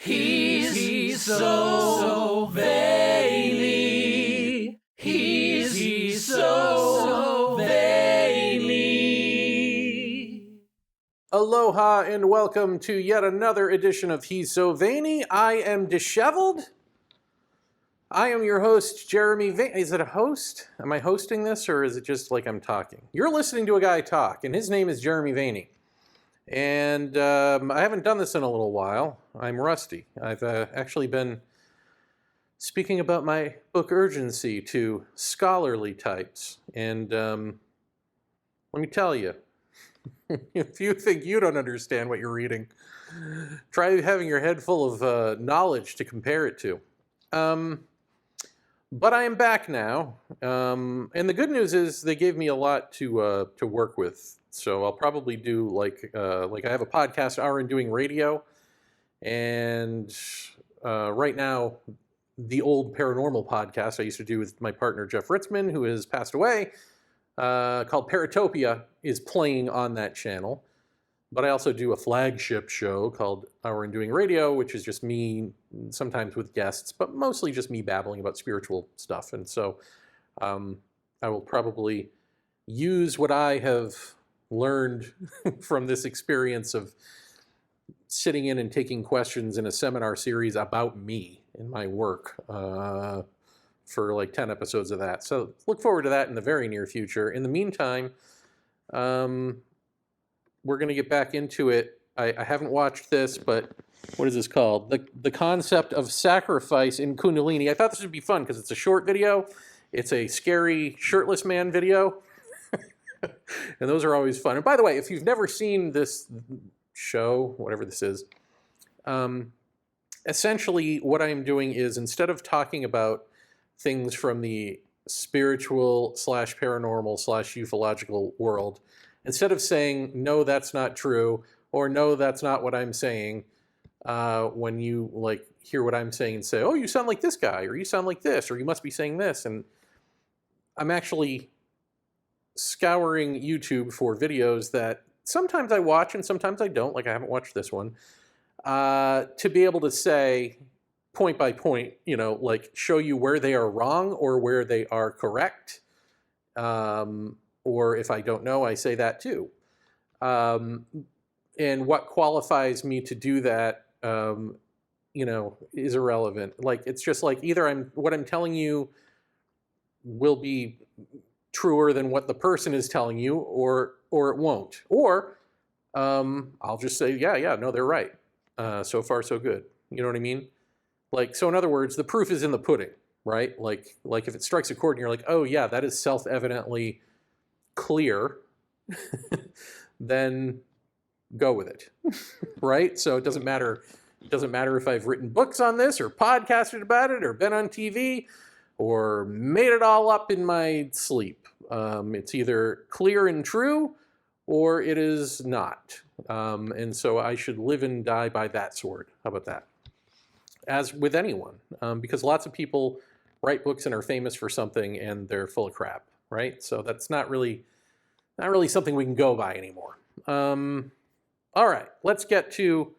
He's so Vaeni. He's so Vaeni. Aloha and welcome to yet another edition of He's So Vaeni. I am disheveled. I am your host, Jeremy Vaeni. Is it a host? Am I hosting this, or is it just like I'm talking? You're listening to a guy talk, and his name is Jeremy Vaeni. And I haven't done this in a little while. I'm rusty. I've actually been speaking about my book Urgency to scholarly types. And let me tell you, if you think you don't understand what you're reading, try having your head full of knowledge to compare it to. But I am back now, and the good news is they gave me a lot to work with. So I'll probably do like I have a podcast, Hour in Doing Radio, and right now the old paranormal podcast I used to do with my partner Jeff Ritzman, who has passed away, called Paratopia, is playing on that channel. But I also do a flagship show called Hour in Doing Radio, which is just me, sometimes with guests, but mostly just me babbling about spiritual stuff. And so I will probably use what I have learned from this experience of sitting in and taking questions in a seminar series about me and my work for like 10 episodes of that. So look forward to that in the very near future. In the meantime, we're going to get back into it. I haven't watched this, but what is this called? The concept of sacrifice in Kundalini. I thought this would be fun because it's a short video. It's a scary shirtless man video. And those are always fun. And by the way, if you've never seen this show, whatever this is, essentially what I'm doing is, instead of talking about things from the spiritual / paranormal / ufological world, instead of saying, no, that's not true, or no, that's not what I'm saying, when you like hear what I'm saying and say, oh, you sound like this guy, or you sound like this, or you must be saying this. And I'm actually scouring YouTube for videos that sometimes I watch and sometimes I don't, like I haven't watched this one, to be able to say point by point, like show you where they are wrong or where they are correct. Or if I don't know, I say that too. And what qualifies me to do that, is irrelevant. Like, it's just like either what I'm telling you will be truer than what the person is telling you, or it won't. Or I'll just say, yeah, no, they're right. So far, so good. You know what I mean? Like, so in other words, the proof is in the pudding, right? Like if it strikes a chord and you're like, oh yeah, that is self-evidently clear, then go with it, right? So it doesn't matter if I've written books on this or podcasted about it or been on TV or made it all up in my sleep. It's either clear and true or it is not. And so I should live and die by that sword. How about that? As with anyone, because lots of people write books and are famous for something and they're full of crap, right? So that's not really something we can go by anymore. All right, let's get to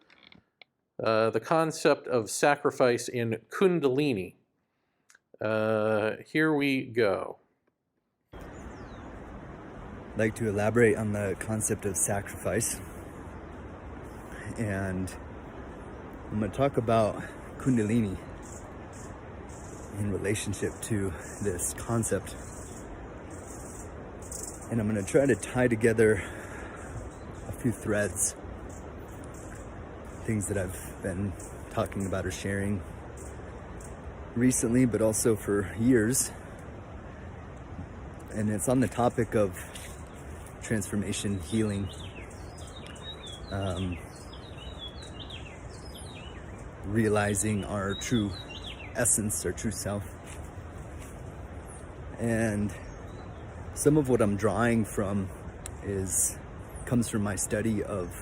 the concept of sacrifice in Kundalini. Here we go. I'd like to elaborate on the concept of sacrifice. And I'm going to talk about Kundalini in relationship to this concept. And I'm going to try to tie together a few threads, things that I've been talking about or sharing recently, but also for years. And it's on the topic of transformation, healing, realizing our true essence, our true self. And some of what I'm drawing from comes from my study of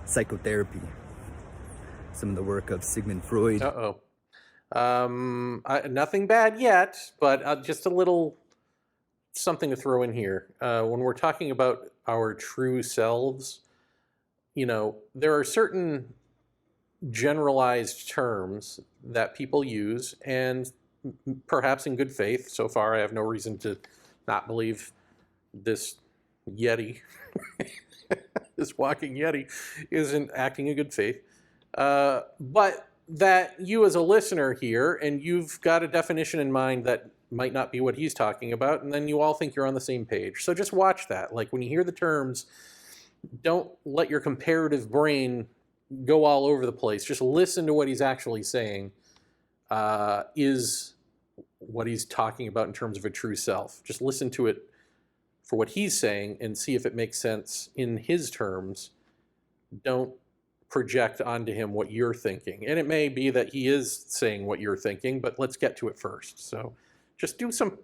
psychotherapy, some of the work of Sigmund Freud. Nothing bad yet, but just a little something to throw in here. When we're talking about our true selves, there are certain generalized terms that people use, and perhaps in good faith. So far, I have no reason to not believe this Yeti, this walking Yeti, isn't acting in good faith. But that you as a listener here, and you've got a definition in mind that might not be what he's talking about, and then you all think you're on the same page. So just watch that. Like when you hear the terms, don't let your comparative brain go all over the place. Just listen to what he's actually saying. Is what he's talking about in terms of a true self. Just listen to it for what he's saying and see if it makes sense in his terms. Don't project onto him what you're thinking. And it may be that he is saying what you're thinking, but let's get to it first. So just do some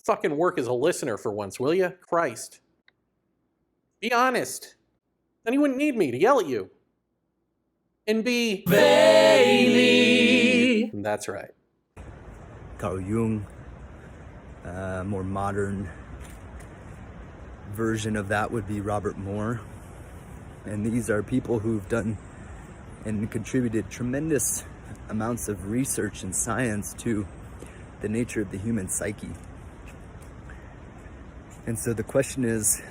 fucking work as a listener for once, will you? Christ. Be honest. Then you wouldn't need me to yell at you. And be Vaeni. That's right. Carl Jung, more modern version of that would be Robert Moore. And these are people who've done and contributed tremendous amounts of research and science to the nature of the human psyche. And so the question is,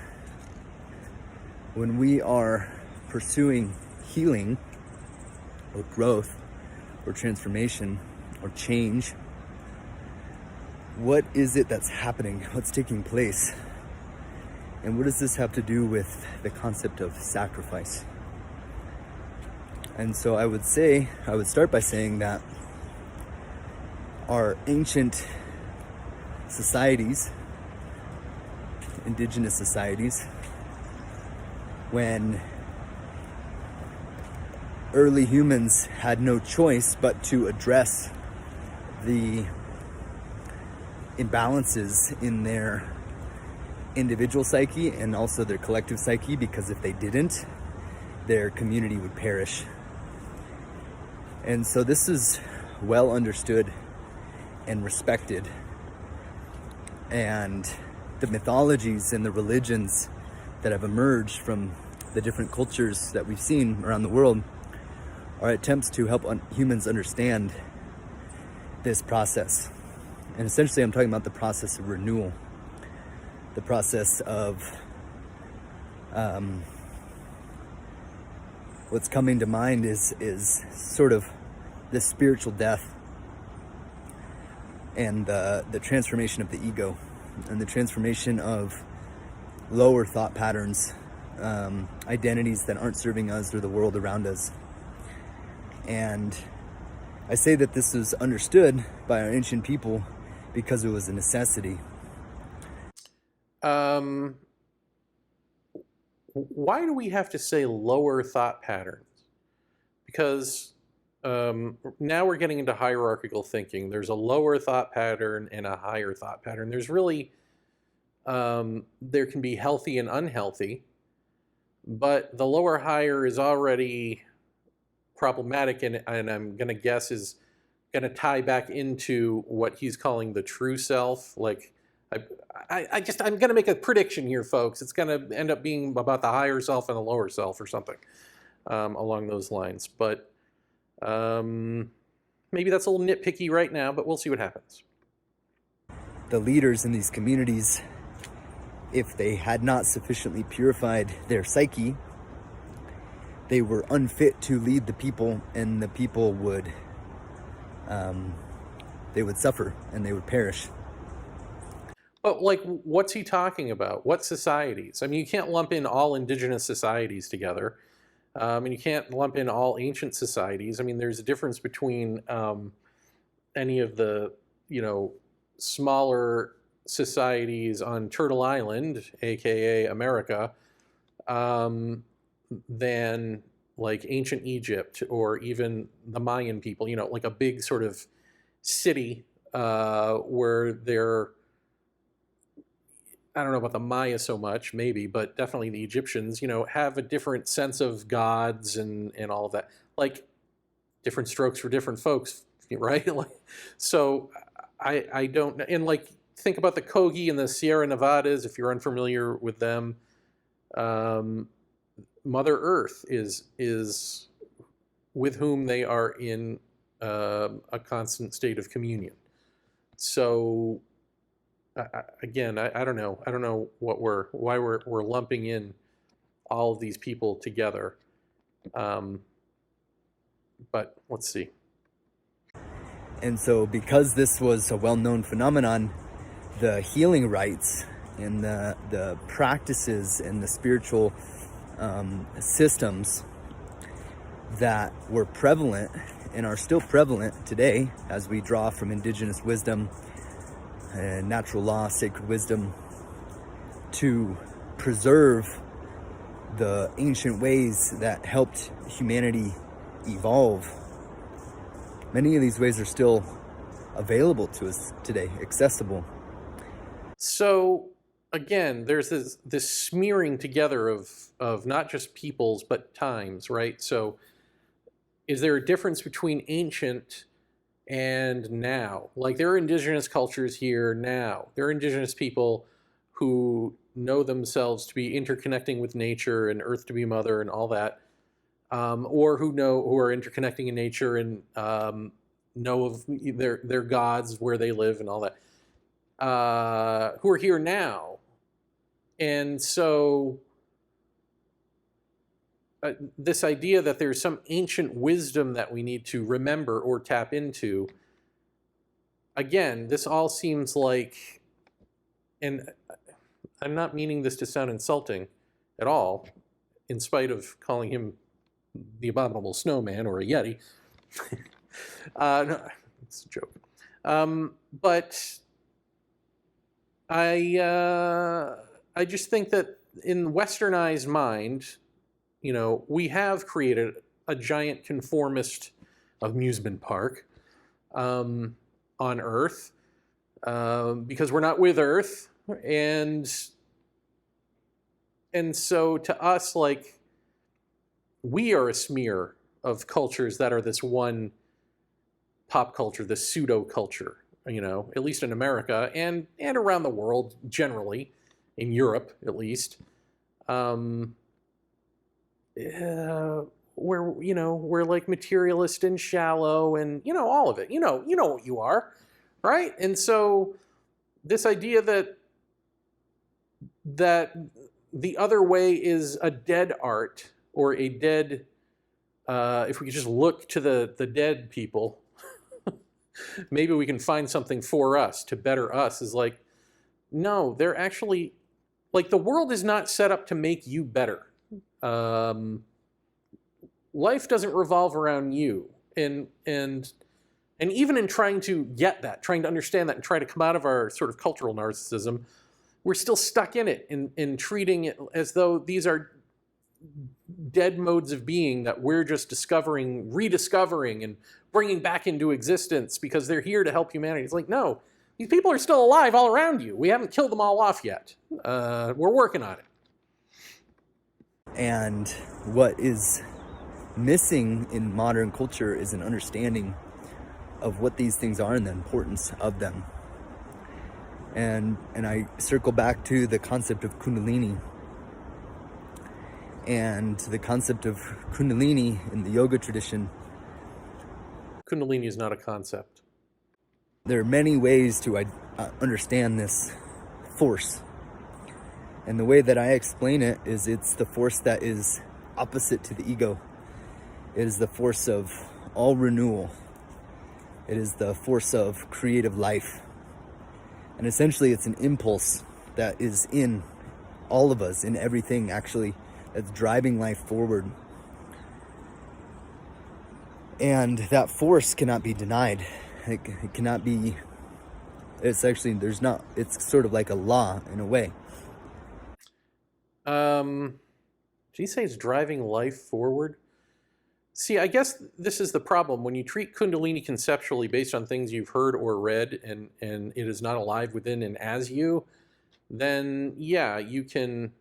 when we are pursuing healing or growth or transformation or change, what is it that's happening? What's taking place? And what does this have to do with the concept of sacrifice? And so I would start by saying that our ancient societies, indigenous societies, when early humans had no choice but to address the imbalances in their individual psyche and also their collective psyche, because if they didn't, their community would perish. And so this is well understood and respected, and the mythologies and the religions that have emerged from the different cultures that we've seen around the world are attempts to help humans understand this process. And essentially I'm talking about the process of renewal, the process of what's coming to mind is sort of this spiritual death and the transformation of the ego and the transformation of lower thought patterns, identities that aren't serving us or the world around us. And I say that this is understood by our ancient people because it was a necessity. Why do we have to say lower thought patterns? Because now we're getting into hierarchical thinking. There's a lower thought pattern and a higher thought pattern. There's really, there can be healthy and unhealthy, but the lower higher is already problematic, and I'm going to guess is going to tie back into what he's calling the true self. Like, I'm going to make a prediction here, folks. It's going to end up being about the higher self and the lower self or something along those lines. But maybe that's a little nitpicky right now, but we'll see what happens. The leaders in these communities, if they had not sufficiently purified their psyche, they were unfit to lead the people, and the people would they would suffer and they would perish. But like, what's he talking about? What societies? I mean, you can't lump in all indigenous societies together. And you can't lump in all ancient societies. I mean, there's a difference between any of the, smaller societies on Turtle Island, aka America, than like ancient Egypt or even the Mayan people, like a big sort of city where they're, I don't know about the Maya so much, maybe, but definitely the Egyptians, have a different sense of gods and all of that. Like, different strokes for different folks, right? Like, so I don't, and like, think about the Kogi and the Sierra Nevadas, if you're unfamiliar with them. Mother Earth is with whom they are in a constant state of communion. So again, I don't know. I don't know why we're lumping in all of these people together. But let's see. And so because this was a well-known phenomenon, the healing rites and the practices and the spiritual systems that were prevalent and are still prevalent today, as we draw from indigenous wisdom and natural law, sacred wisdom, to preserve the ancient ways that helped humanity evolve. Many of these ways are still available to us today, accessible. So again, there's this smearing together of not just peoples but times, right? So is there a difference between ancient and now? Like, there are indigenous cultures here now. There are indigenous people who know themselves to be interconnecting with nature and Earth to be mother and all that, or who are interconnecting in nature and know of their gods, where they live and all that, who are here now. And so this idea that there's some ancient wisdom that we need to remember or tap into, again, this all seems like, and I'm not meaning this to sound insulting at all, in spite of calling him the abominable snowman or a yeti. No, it's a joke. But I just think that in westernized mind, we have created a giant conformist amusement park on Earth because we're not with Earth, and so to us, like, we are a smear of cultures that are this one pop culture, this pseudo culture, at least in America and around the world generally, in Europe at least. We're like materialist and shallow and all of it. You know what you are, right? And so this idea that the other way is a dead art, or a dead, if we could just look to the dead people, maybe we can find something for us to better us, is like, no, they're actually, like, the world is not set up to make you better. Life doesn't revolve around you. And even in trying to get that, trying to understand that and try to come out of our sort of cultural narcissism, we're still stuck in it, in treating it as though these are dead modes of being that we're just rediscovering and bringing back into existence because they're here to help humanity. It's like, no, these people are still alive all around you. We haven't killed them all off yet. We're working on it. And what is missing in modern culture is an understanding of what these things are and the importance of them. And I circle back to the concept of Kundalini. And the concept of Kundalini in the yoga tradition. Kundalini is not a concept. There are many ways to understand this force. And the way that I explain it is it's the force that is opposite to the ego. It is the force of all renewal. It is the force of creative life. And essentially it's an impulse that is in all of us, in everything actually, that's driving life forward. And that force cannot be denied. It cannot be, it's actually, it's sort of like a law in a way. Did you say it's driving life forward? See, I guess this is the problem. When you treat Kundalini conceptually based on things you've heard or read, and it is not alive within and as you, then yeah, you can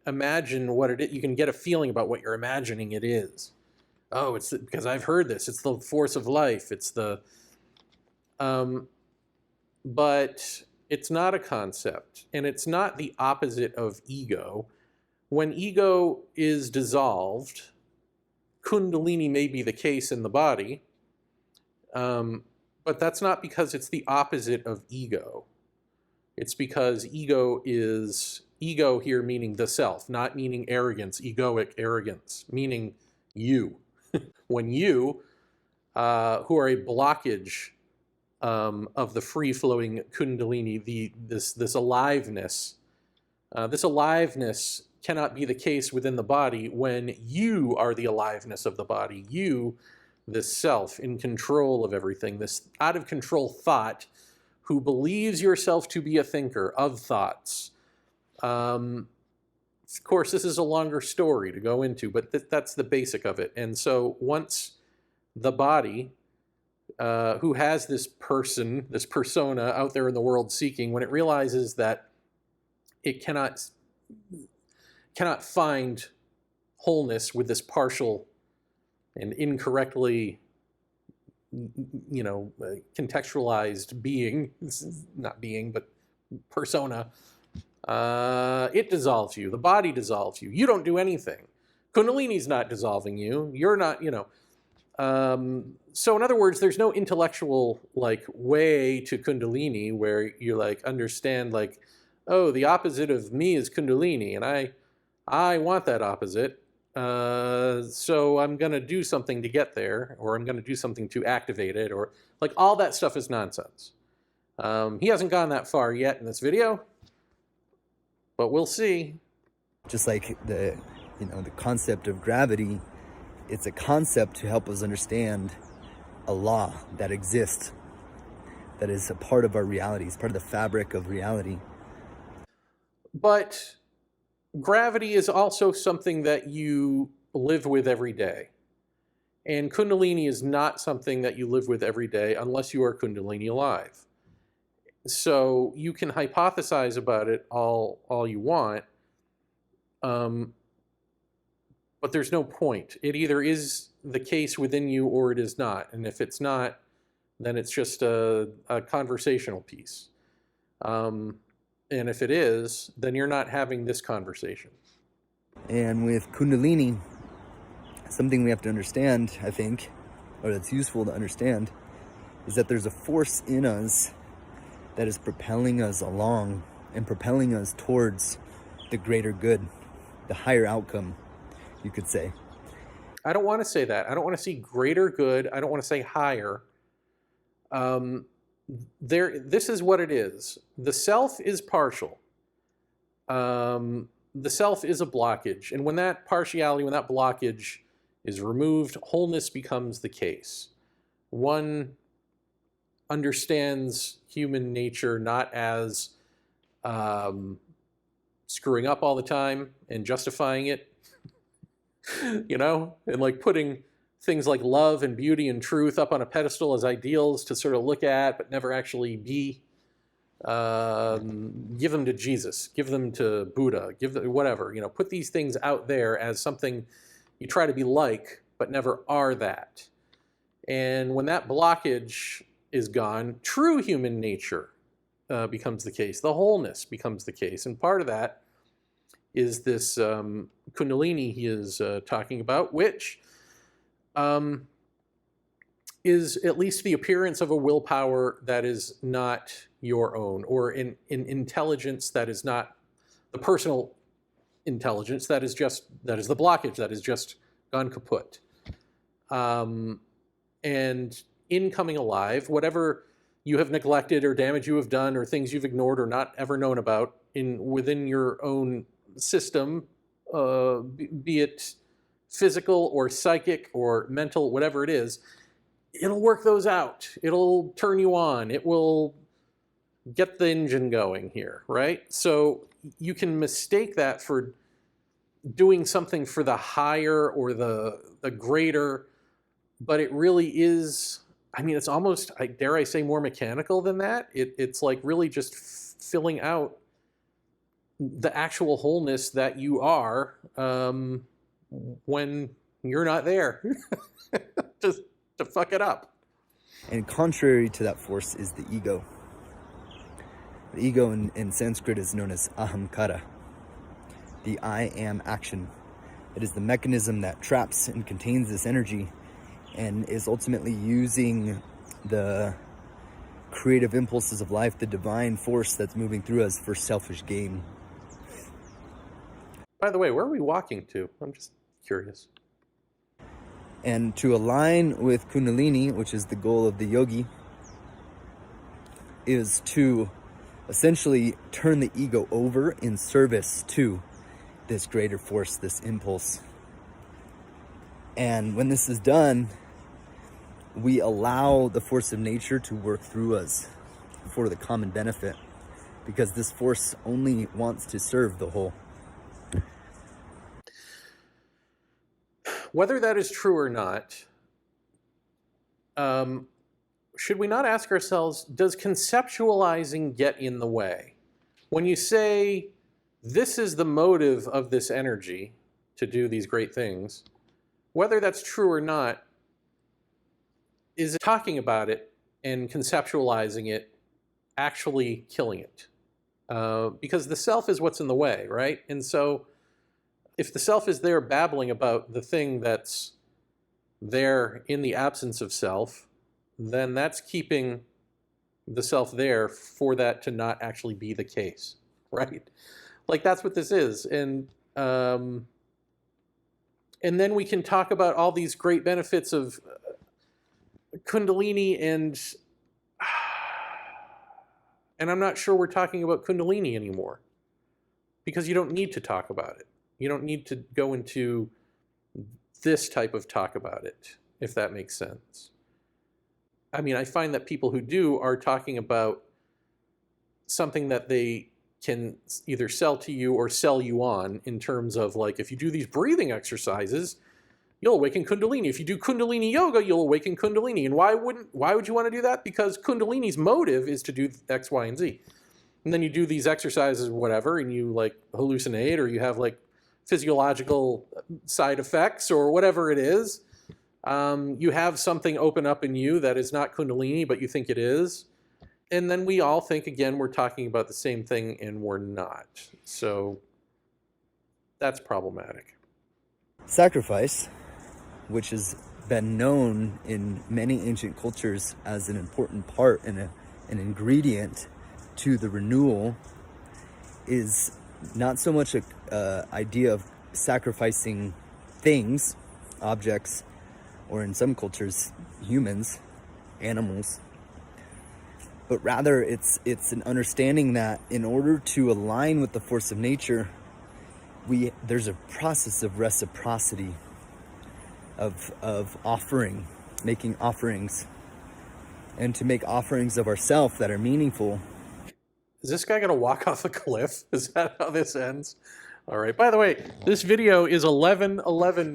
imagine what it is. You can get a feeling about what you're imagining it is. Oh, it's because I've heard this. It's the force of life. It's the, but it's not a concept, and it's not the opposite of ego. when ego is dissolved, Kundalini may be the case in the body, but that's not because it's the opposite of ego. It's because ego here meaning the self, not meaning arrogance, egoic arrogance, meaning you. When you, who are a blockage of the free-flowing Kundalini, this aliveness cannot be the case within the body when you are the aliveness of the body. You, this self in control of everything, this out-of-control thought who believes yourself to be a thinker of thoughts. Of course, this is a longer story to go into, but that's the basic of it. And so once the body, who has this person, this persona out there in the world seeking, when it realizes that it cannot find wholeness with this partial and incorrectly, contextualized being, not being, but persona, it dissolves you. The body dissolves you. You don't do anything. Kundalini's not dissolving you. You're not, so in other words, there's no intellectual way to Kundalini where you understand oh, the opposite of me is Kundalini, and I want that opposite. So I'm going to do something to get there, or I'm going to do something to activate it, or all that stuff is nonsense. He hasn't gone that far yet in this video, but we'll see. Just like the concept of gravity, it's a concept to help us understand a law that exists, that is a part of our reality, it's part of the fabric of reality. But gravity is also something that you live with every day. And Kundalini is not something that you live with every day unless you are Kundalini alive. So you can hypothesize about it all you want, but there's no point. It either is the case within you or it is not. And if it's not, then it's just a conversational piece. And if it is, then you're not having this conversation. And with Kundalini, something we have to understand, I think, or that's useful to understand, is that there's a force in us that is propelling us along and propelling us towards the greater good, the higher outcome, you could say. I don't want to say that. I don't want to see greater good. I don't want to say higher. This is what it is. The self is partial. The self is a blockage. And when that partiality, when that blockage is removed, wholeness becomes the case. One understands human nature not as screwing up all the time and justifying it, and putting things like love and beauty and truth up on a pedestal as ideals to sort of look at but never actually be. Give them to Jesus, give them to Buddha, give them whatever, put these things out there as something you try to be like but never are that. And when that blockage is gone, true human nature becomes the case. The wholeness becomes the case. And part of that is this Kundalini he is talking about, which is at least the appearance of a willpower that is not your own, or in intelligence that is not the personal intelligence, that is the blockage that is just gone kaput. And in coming alive, whatever you have neglected or damage you have done or things you've ignored or not ever known about within your own system, be it physical or psychic or mental, whatever it is, it'll work those out. It'll turn you on. It will get the engine going here, right? So you can mistake that for doing something for the higher or the greater, but it really is, it's almost, dare I say, more mechanical than that. It's really just filling out the actual wholeness that you are when you're not there. Just to fuck it up. And contrary to that force is the ego. The ego in Sanskrit is known as ahamkara. the I am action. It is the mechanism that traps and contains this energy and is ultimately using the creative impulses of life, the divine force that's moving through us for selfish gain. By the way, where are we walking to? I'm just curious. And to align with Kundalini, which is the goal of the yogi, is to essentially turn the ego over in service to this greater force, this impulse. And when this is done, we allow the force of nature to work through us for the common benefit, because this force only wants to serve the whole. Whether that is true or not, should we not ask ourselves, does conceptualizing get in the way? When you say, this is the motive of this energy to do these great things, whether that's true or not, is talking about it and conceptualizing it actually killing it? Because the self is what's in the way, right? And so if the self is there babbling about the thing that's there in the absence of self, then that's keeping the self there for that to not actually be the case, right? Like, that's what this is. And then we can talk about all these great benefits of Kundalini, and I'm not sure we're talking about Kundalini anymore, because you don't need to talk about it. You don't need to go into this type of talk about it, if that makes sense. I mean, I find that people who do are talking about something that they can either sell to you or sell you on, in terms of, like, if you do these breathing exercises, you'll awaken Kundalini. If you do Kundalini yoga, you'll awaken Kundalini. And why would you want to do that? Because Kundalini's motive is to do X, Y, and Z. And then you do these exercises or whatever, and you, like, hallucinate, or you have, like, physiological side effects or whatever it is. You have something open up in you that is not Kundalini, but you think it is. And then we all think, again, we're talking about the same thing, and we're not. So that's problematic. Sacrifice, which has been known in many ancient cultures as an important part and an ingredient to the renewal, is not so much a idea of sacrificing things, objects, or in some cultures, humans, animals, but rather it's an understanding that in order to align with the force of nature, there's a process of reciprocity, of offering, making offerings, and to make offerings of ourself that are meaningful. Is this guy going to walk off a cliff? Is that how this ends? All right. By the way, this video is 11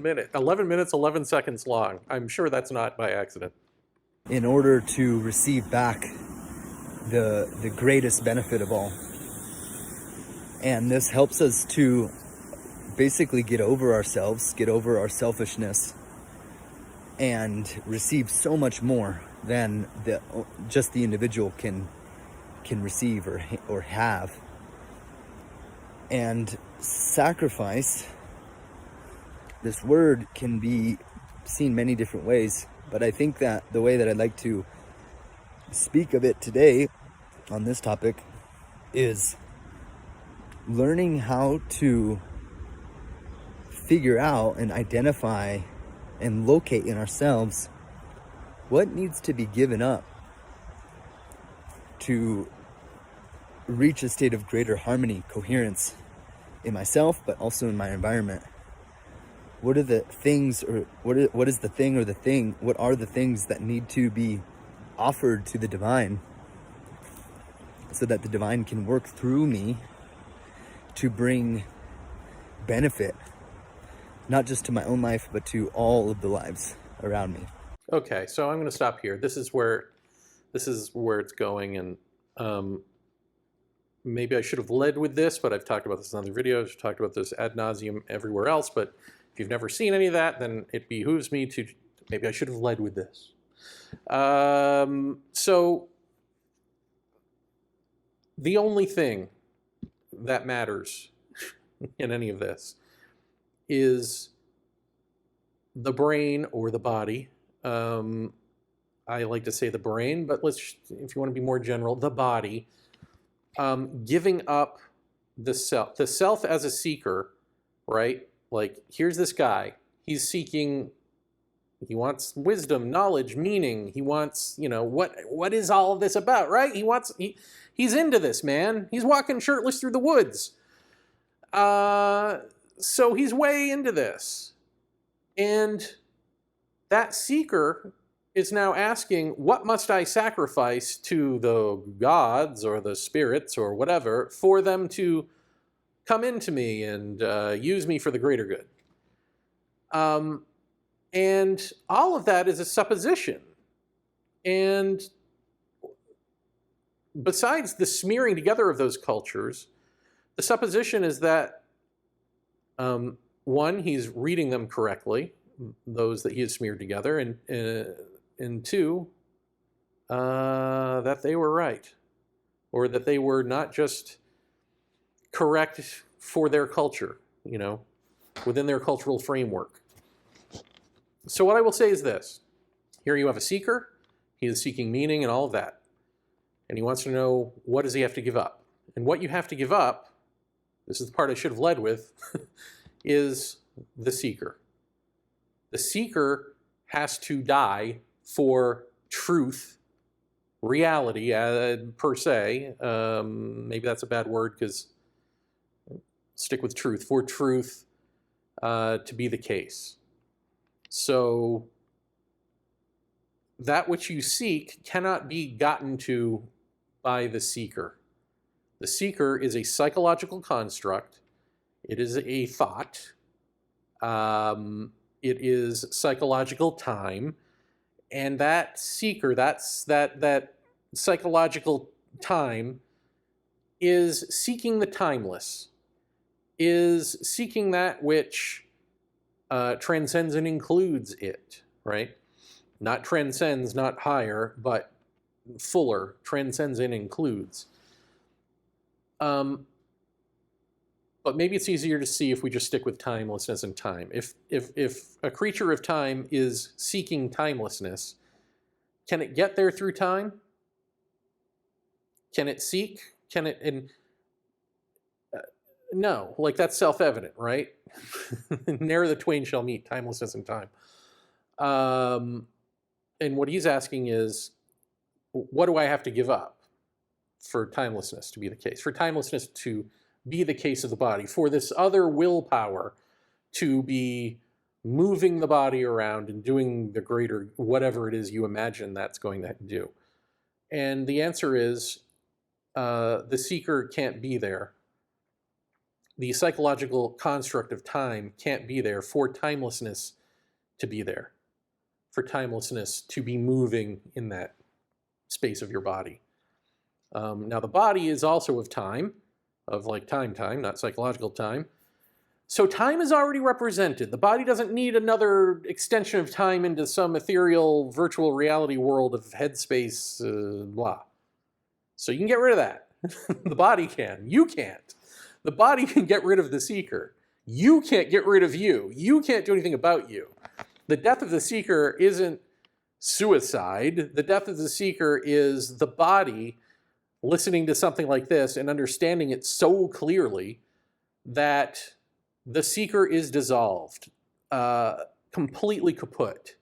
minutes, 11 seconds long. I'm sure that's not by accident. In order to receive back the greatest benefit of all. And this helps us to basically get over ourselves, get over our selfishness, and receive so much more than just the individual can receive or have. And sacrifice, this word can be seen many different ways, but I think that the way that I'd like to speak of it today on this topic is learning how to figure out and identify and locate in ourselves what needs to be given up to reach a state of greater harmony, coherence in myself, but also in my environment. What are the things, or what is the thing or the thing? What are the things that need to be offered to the divine so that the divine can work through me to bring benefit, not just to my own life, but to all of the lives around me. Okay, so I'm going to stop here. This is where it's going, and maybe I should have led with this, but I've talked about this in other videos. I've talked about this ad nauseum everywhere else, but if you've never seen any of that, then it behooves me to, maybe I should have led with this. So the only thing that matters in any of this is the brain or the body. I like to say the brain, but if you want to be more general, the body, giving up the self as a seeker, right? Like, here's this guy, he's seeking, he wants wisdom, knowledge, meaning, he wants, what is all of this about, right? He's into this, man. He's walking shirtless through the woods. So he's way into this. And that seeker is now asking, what must I sacrifice to the gods or the spirits or whatever for them to come into me and use me for the greater good? And all of that is a supposition. And besides the smearing together of those cultures, the supposition is that, one, he's reading them correctly, those that he has smeared together, and two, that they were right, or that they were not just correct for their culture, within their cultural framework. So what I will say is this. Here you have a seeker. He is seeking meaning and all of that. And he wants to know, what does he have to give up? And what you have to give up, this is the part I should have led with, is the seeker. The seeker has to die for truth, reality per se. Maybe that's a bad word, because stick with truth. For truth to be the case. So that which you seek cannot be gotten to by the seeker. The seeker is a psychological construct. It is a thought. It is psychological time. And that seeker, that psychological time, is seeking the timeless, is seeking that which transcends and includes it, right? Not transcends, not higher, but fuller, transcends and includes. But maybe it's easier to see if we just stick with timelessness and time. If a creature of time is seeking timelessness, can it get there through time? Can it seek? Can it? No, like that's self-evident, right? Ne'er the twain shall meet, timelessness and time. And what he's asking is, what do I have to give up for timelessness to be the case? For timelessness to be the case of the body, for this other willpower to be moving the body around and doing the greater, whatever it is you imagine that's going to do. And the answer is, the seeker can't be there. The psychological construct of time can't be there for timelessness to be there, for timelessness to be moving in that space of your body. Now, the body is also of time, of like time, not psychological time. So time is already represented. The body doesn't need another extension of time into some ethereal virtual reality world of headspace, blah. So you can get rid of that. The body can. You can't. The body can get rid of the seeker. You can't get rid of you. You can't do anything about you. The death of the seeker isn't suicide. The death of the seeker is the body listening to something like this and understanding it so clearly that the seeker is dissolved, completely kaput.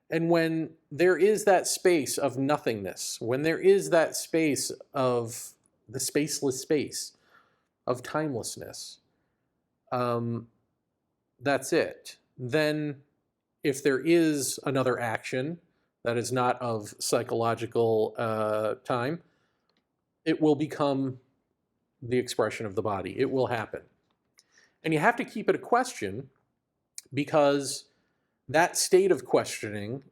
And when there is that space of nothingness, when there is that space of the spaceless space of timelessness, that's it. Then if there is another action that is not of psychological time, it will become the expression of the body. It will happen. And you have to keep it a question, because that state of questioning,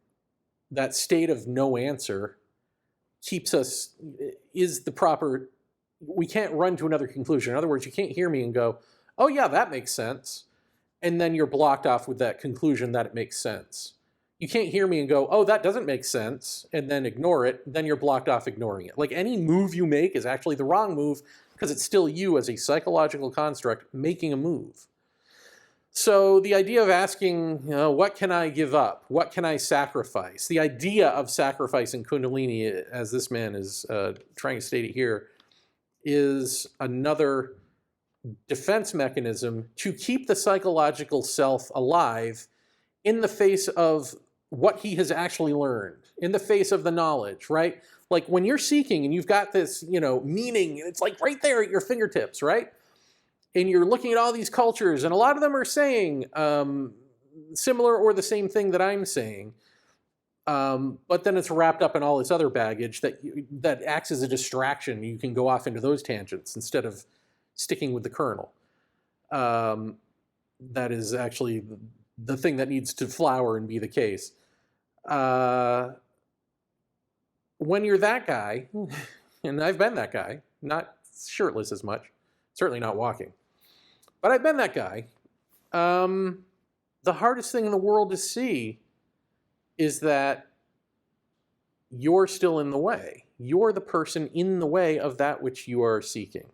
that state of no answer, keeps us, is the proper, we can't run to another conclusion. In other words, you can't hear me and go, oh yeah, that makes sense. And then you're blocked off with that conclusion that it makes sense. You can't hear me and go, oh, that doesn't make sense, and then ignore it. Then you're blocked off ignoring it. Like any move you make is actually the wrong move because it's still you as a psychological construct making a move. So the idea of asking, what can I give up? What can I sacrifice? The idea of sacrifice in Kundalini, as this man is trying to state it here, is another defense mechanism to keep the psychological self alive in the face of what he has actually learned, in the face of the knowledge, right? Like when you're seeking and you've got this, meaning, and it's like right there at your fingertips, right? And you're looking at all these cultures, and a lot of them are saying similar or the same thing that I'm saying, but then it's wrapped up in all this other baggage that acts as a distraction. You can go off into those tangents instead of sticking with the kernel. That is actually the thing that needs to flower and be the case. When you're that guy, and I've been that guy, not shirtless as much, certainly not walking, but I've been that guy, the hardest thing in the world to see is that you're still in the way. You're the person in the way of that which you are seeking.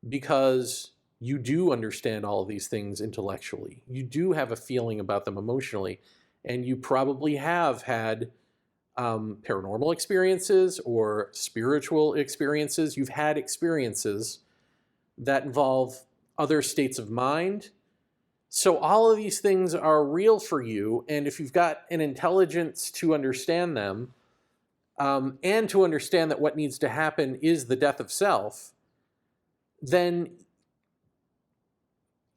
Because you do understand all of these things intellectually. You do have a feeling about them emotionally. And you probably have had paranormal experiences or spiritual experiences. You've had experiences that involve other states of mind. So all of these things are real for you. And if you've got an intelligence to understand them, and to understand that what needs to happen is the death of self, then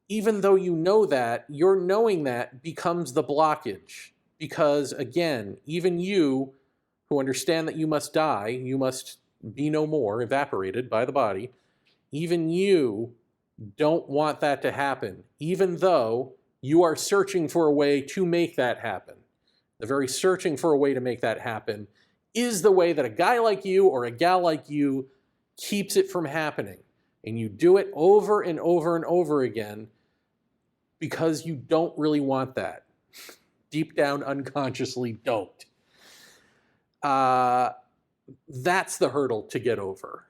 even though you know that, your knowing that becomes the blockage. Because again, even you who understand that you must die, you must be no more, evaporated by the body, even you don't want that to happen, even though you are searching for a way to make that happen. The very searching for a way to make that happen is the way that a guy like you or a gal like you keeps it from happening. And you do it over and over and over again because you don't really want that. Deep down, unconsciously don't. That's the hurdle to get over.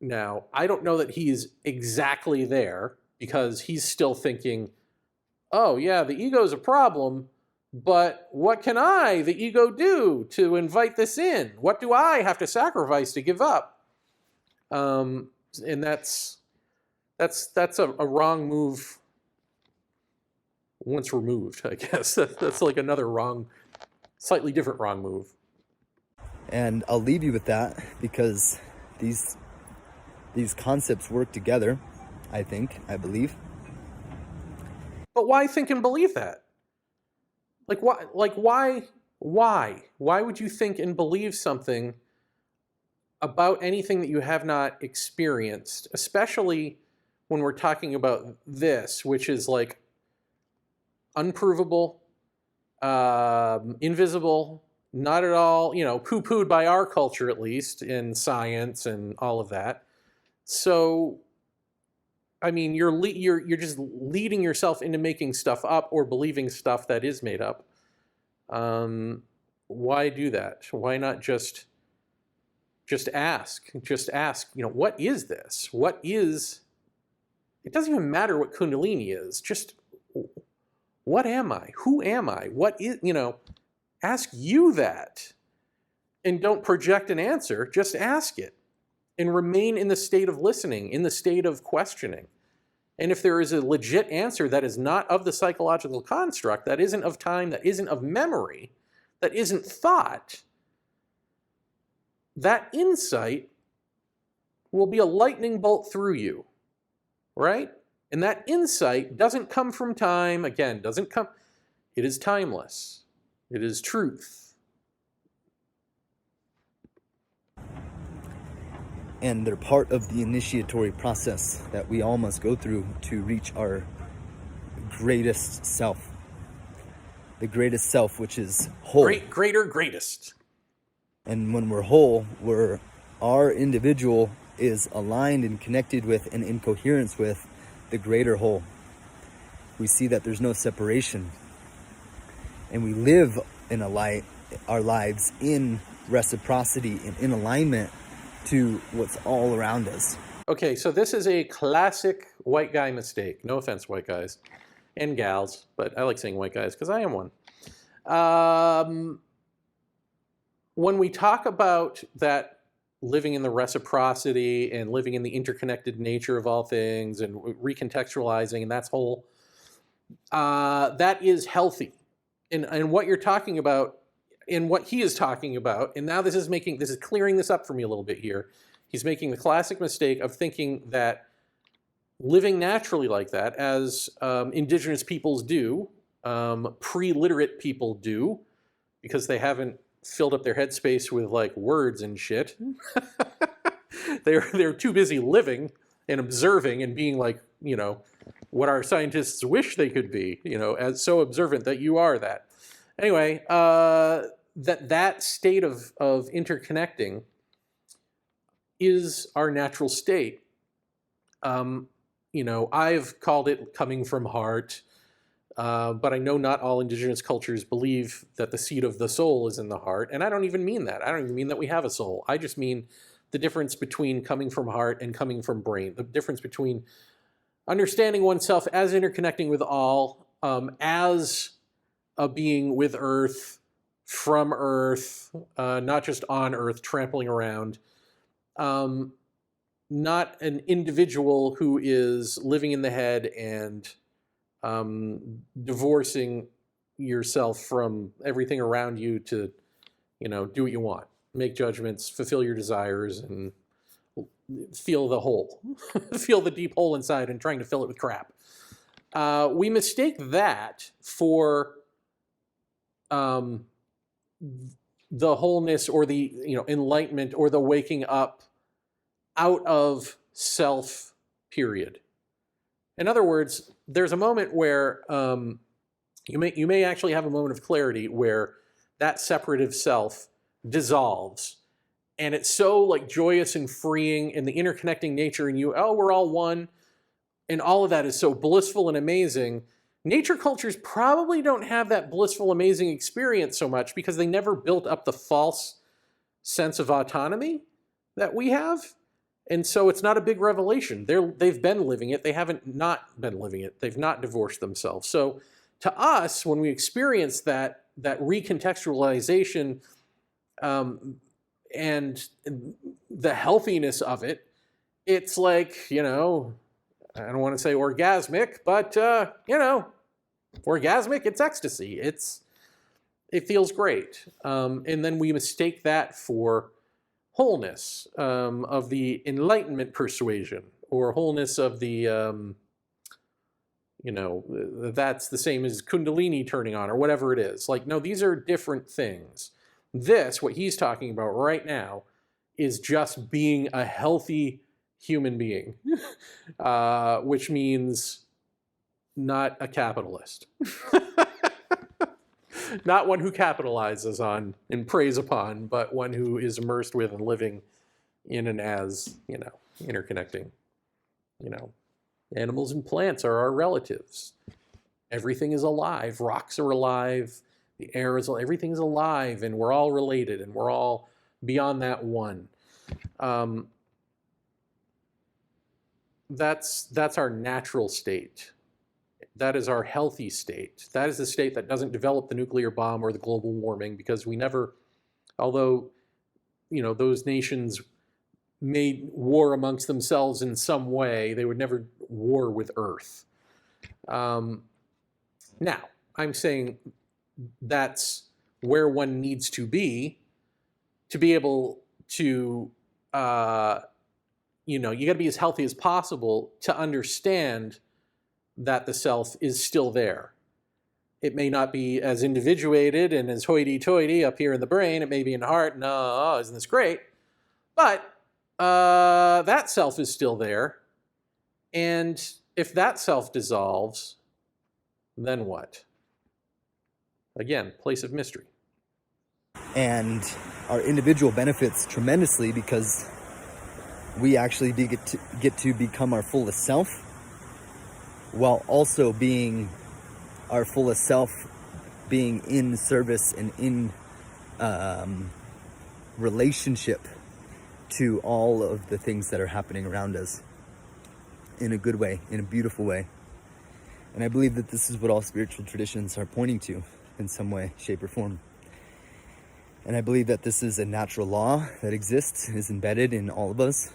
Now, I don't know that he's exactly there because he's still thinking, oh yeah, the ego's a problem, but what can I, the ego, do to invite this in? What do I have to sacrifice to give up? And that's a wrong move once removed, I guess. That's like another wrong, slightly different wrong move. And I'll leave you with that because these concepts work together, I believe. But why think and believe that? Why would you think and believe something about anything that you have not experienced, especially when we're talking about this, which is like unprovable, invisible, not at all, poo-pooed by our culture, at least in science and all of that. So, I mean, you're just leading yourself into making stuff up or believing stuff that is made up. Why do that? Why not just ask? Just ask, what is this? What is... It doesn't even matter what Kundalini is. Just, what am I? Who am I? What is, ask you that. And don't project an answer. Just ask it. And remain in the state of listening, in the state of questioning. And if there is a legit answer that is not of the psychological construct, that isn't of time, that isn't of memory, that isn't thought, that insight will be a lightning bolt through you, right? And that insight doesn't come from time, again, it is timeless. It is truth. And they're part of the initiatory process that we all must go through to reach our greatest self. The greatest self, which is whole. Greatest. And when we're whole, our individual is aligned and connected with and in coherence with the greater whole. We see that there's no separation. and we live in our lives in reciprocity and in alignment to what's all around us. Okay, so this is a classic white guy mistake. No offense, white guys and gals, but I like saying white guys because I am one. When we talk about that living in the reciprocity and living in the interconnected nature of all things and recontextualizing, and that's whole, that is healthy. And what you're talking about, and what he is talking about, and now this is clearing this up for me a little bit here. He's making the classic mistake of thinking that living naturally like that, as indigenous peoples do, pre-literate people do, because they haven't filled up their headspace with like words and shit. They're too busy living and observing and being like, you know, what our scientists wish they could be, you know, as so observant that you are that. Anyway, that state of interconnecting is our natural state. You know, I've called it coming from heart, but I know not all indigenous cultures believe that the seat of the soul is in the heart, and I don't even mean that. I don't even mean that we have a soul. I just mean the difference between coming from heart and coming from brain, the difference between understanding oneself as interconnecting with all, as a being with Earth, from Earth, not just on Earth, trampling around, not an individual who is living in the head and divorcing yourself from everything around you to, you know, do what you want, make judgments, fulfill your desires, and feel the hole, feel the deep hole inside and trying to fill it with crap. We mistake that for the wholeness or the, you know, enlightenment or the waking up out of self, period. In other words, there's a moment where you may actually have a moment of clarity where that separative self dissolves, and it's so like joyous and freeing, and the interconnecting nature in you, oh, we're all one, and all of that is so blissful and amazing. Nature cultures probably don't have that blissful, amazing experience so much because they never built up the false sense of autonomy that we have. And so it's not a big revelation. They've been living it. They haven't not been living it. They've not divorced themselves. So to us, when we experience that recontextualization and the healthiness of it, it's like, you know, I don't want to say orgasmic, but, you know, orgasmic, it's ecstasy. It feels great. And then we mistake that for wholeness of the Enlightenment persuasion, or wholeness of the, you know, that's the same as Kundalini turning on, or whatever it is. Like, no, these are different things. What he's talking about right now, is just being a healthy human being, which means not a capitalist. Not one who capitalizes on and preys upon, but one who is immersed with and living in and as, you know, interconnecting. You know, animals and plants are our relatives. Everything is alive. Rocks are alive. The air is, everything's alive, and we're all related, and we're all beyond that one. That's our natural state. That is our healthy state. That is the state that doesn't develop the nuclear bomb or the global warming, because we never, although, you know, those nations made war amongst themselves in some way, they would never war with Earth. Now, I'm saying that's where one needs to be able to, you know, you got to be as healthy as possible to understand that the self is still there. It may not be as individuated and as hoity-toity up here in the brain. It may be in the heart, and oh, isn't this great? But that self is still there. And if that self dissolves, then what? Again, place of mystery. And our individual benefits tremendously because we actually get to become our fullest self, while also being our fullest self being in service and in relationship to all of the things that are happening around us in a good way, in a beautiful way. And I believe that this is what all spiritual traditions are pointing to in some way, shape, or form. And I believe that this is a natural law that exists, is embedded in all of us.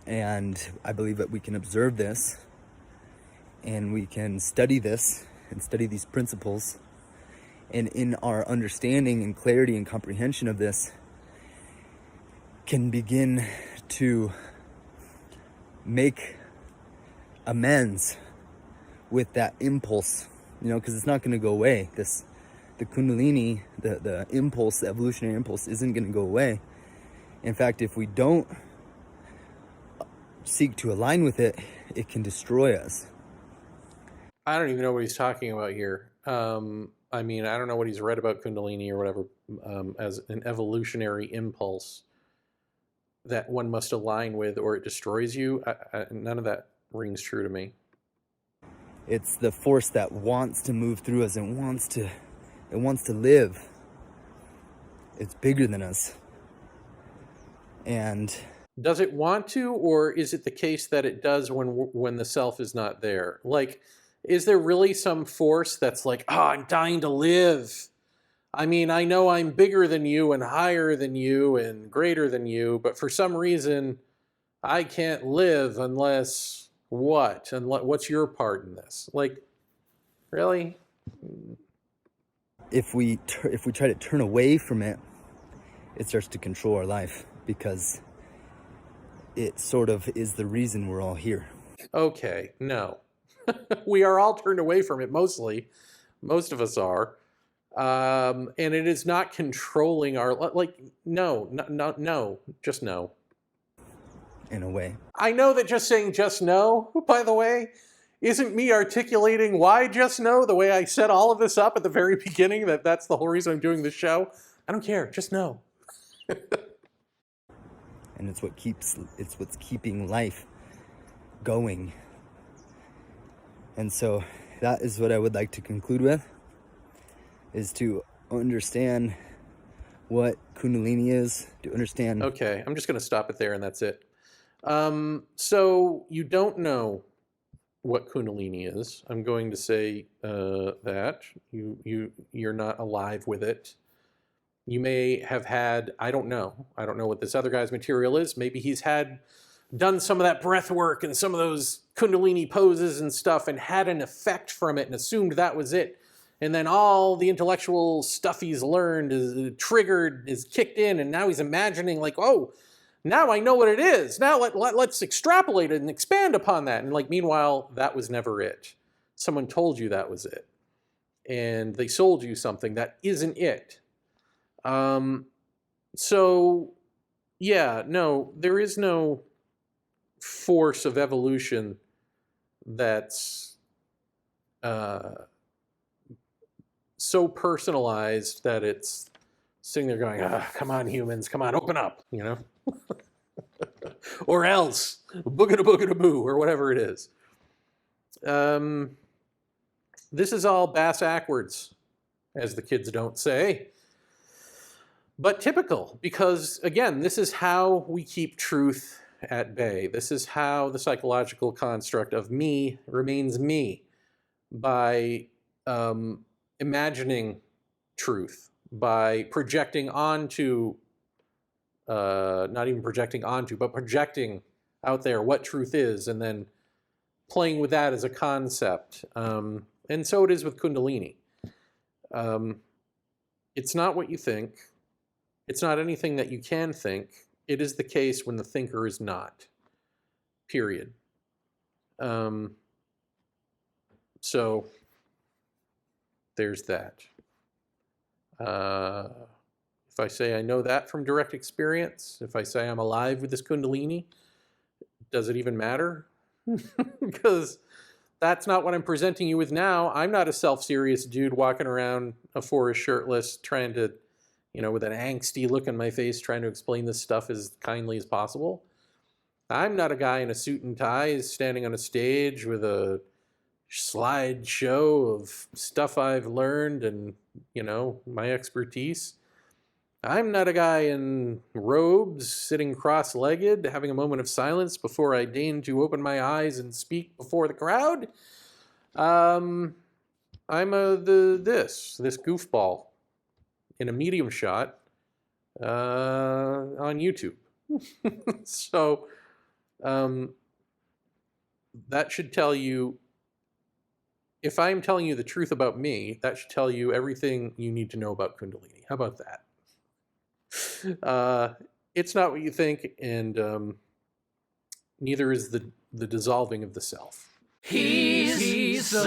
And I believe that we can observe this and we can study this and study these principles. And in our understanding and clarity and comprehension of this, can begin to make amends with that impulse, because it's not going to go away. The Kundalini, the impulse, the evolutionary impulse isn't going to go away. In fact, if we don't seek to align with it, it can destroy us. I don't even know what he's talking about here. I mean, I don't know what he's read about Kundalini or whatever as an evolutionary impulse that one must align with or it destroys you. None of that rings true to me. It's the force that wants to move through us and wants to live. It's bigger than us. And does it want to, or is it the case that it does when the self is not there? Like, is there really some force that's like, oh, I'm dying to live? I mean, I know I'm bigger than you and higher than you and greater than you, but for some reason, I can't live unless what? And what's your part in this? Like, really? If we try to turn away from it, it starts to control our life because it sort of is the reason we're all here. Okay, no. We are all turned away from it mostly. Most of us are. And it is not controlling our, like, no, just no. In a way. I know that just saying just no, by the way, isn't me articulating why just no, the way I set all of this up at the very beginning, that's the whole reason I'm doing this show. I don't care, just no. And it's what's keeping life going. And so that is what I would like to conclude with, is to understand what Kundalini is, to understand. Okay, I'm just going to stop it there and that's it. So you don't know what Kundalini is. I'm going to say that you're not alive with it. You may have had, I don't know what this other guy's material is. Maybe he's done some of that breath work and some of those Kundalini poses and stuff and had an effect from it and assumed that was it. And then all the intellectual stuff he's learned is kicked in, and now he's imagining like, oh, now I know what it is. Now let's extrapolate it and expand upon that. And like, meanwhile, that was never it. Someone told you that was it. And they sold you something that isn't it. So, yeah, no, there is no force of evolution that's so personalized that it's sitting there going, come on, humans, come on, open up, or else, boogada-boogada-boo, or whatever it is. This is all bass-ackwards, as the kids don't say. But typical, because, again, this is how we keep truth at bay. This is how the psychological construct of me remains me, by imagining truth, by projecting onto, not even projecting onto, but projecting out there what truth is, and then playing with that as a concept. And so it is with Kundalini. It's not what you think. It's not anything that you can think. It is the case when the thinker is not. Period. So there's that. If I say I know that from direct experience, if I say I'm alive with this Kundalini, does it even matter? Because that's not what I'm presenting you with now. I'm not a self-serious dude walking around a forest shirtless, trying to, with an angsty look on my face, trying to explain this stuff as kindly as possible. I'm not a guy in a suit and tie standing on a stage with a slideshow of stuff I've learned and, my expertise. I'm not a guy in robes, sitting cross-legged, having a moment of silence before I deign to open my eyes and speak before the crowd. I'm this goofball in a medium shot on YouTube. So that should tell you, if I'm telling you the truth about me, that should tell you everything you need to know about Kundalini. How about that? It's not what you think, and neither is the dissolving of the self. He's so